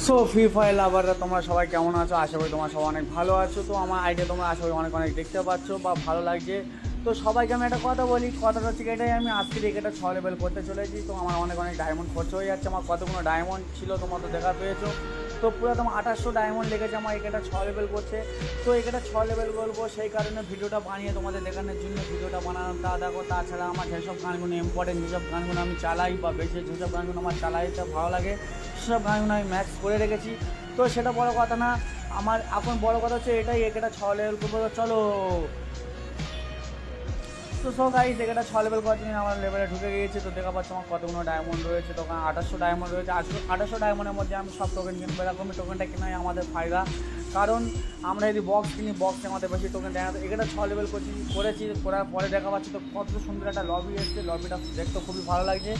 So free fire লাভাররা তোমরা সবাই কেমন আছো? আশা করি তোমরা সবাই অনেক ভালো আছো। তো আমার আইডিয়া তোমরা আশা করি অনেক অনেক দেখতে পাচ্ছ বা ভালো লাগছে। তো সবাইকে আমি একটা কথা বলি, কথাটা হচ্ছে কি, এটাই আমি আজকে থেকে এটা 6 লেভেল করতে চলেছি। তো আমার অনেক অনেক ডায়মন্ড খরচ হয়ে যাচ্ছে। আমার কতগুলো ডায়মন্ড ছিল তোমরা তো দেখা পেয়েছো। তো পুরো তোমার 2800 ডায়মন্ড লেগেছে আমার এটা 6 লেভেল করতে। তো এটা 6 লেভেল করবো, সেই কারণে ভিডিওটা বানিয়ে তোমাদের দেখানোর জন্য ভিডিওটা বানানো। তা দেখো, তাছাড়া আমার যেসব গানগুলো ইম্পর্টেন্ট, যেসব গানগুলো আমি চালাই বা বেশি যেসব গানগুলো আমার চালাইতে ভালো লাগে, সেসব গানগুলো আমি ম্যাক্স করে রেখেছি। তো সেটা বড় কথা না, আমার এখন বড় কথা হচ্ছে এটাই, এটা 6 লেভেল করবো। তো চলো। তো সো গাইস, এটা 6 লেভেল করার জন্য আমার লেভেলে ঢুকে গিয়েছে। তো দেখা পাচ্ছ আমার কতগুলো ডায়মন্ড রয়েছে। তখন 2800 ডায়মন্ড রয়েছে। 2800 ডায়মন্ডের মধ্যে আমি সব টোকেন কিনবো। এরকমই টোকেনটা কেনাই আমাদের ফায়দা, কারণ আমরা যদি বক্স কিনি, বক্সে আমাদের বেশি টোকেন দেয় না। তো এটা 6 লেভেল করেছি, করার পরে দেখা পাচ্ছি তো কত সুন্দর একটা লবি এসছে। লবিটা দেখতে খুবই ভালো লাগছে।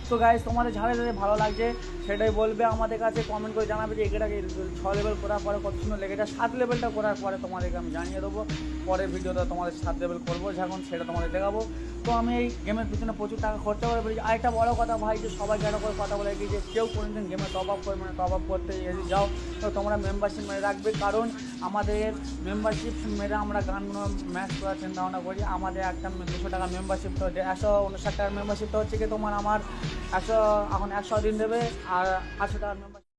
তো গাইস, তোমাদের যাদের যাদের ভালো লাগছে সেটাই বলবে আমাদের কাছে, কমেন্ট করে জানাবে যে এটাকে 6 লেভেল করার পরে কত সুন্দর লেগেছে। 7 লেভেলটা করার পরে তোমাদেরকে আমি জানিয়ে দেবো। পরের ভিডিওটা তোমাদের 7 লেভেল করবো যখন, সেটা তোমাদের দেখাবো। তো আমি এই গেমের পিছনে প্রচুর টাকা খরচা করে ফেলেছি। আরেকটা বড় কথা ভাই, যে সবাইকে একটা করে কথা বলে কি, যে কেউ কোনোদিন গেমে টপ আপ করে টপ আপ করতে যদি যাও, তো তোমরা মেম্বারশিপ মেরে রাখবে। কারণ আমাদের মেম্বারশিপ মেরে আমরা গানগুলো ম্যাচ করার চিন্তা ভাবনা করি। আমাদের একটা 200 টাকা মেম্বারশিপটা হচ্ছে, 159 টাকার মেম্বারশিপটা হচ্ছে কি তোমার আমার 100, এখন 100 দিন দেবে। আর 800 টাকার মেম্বারশিপ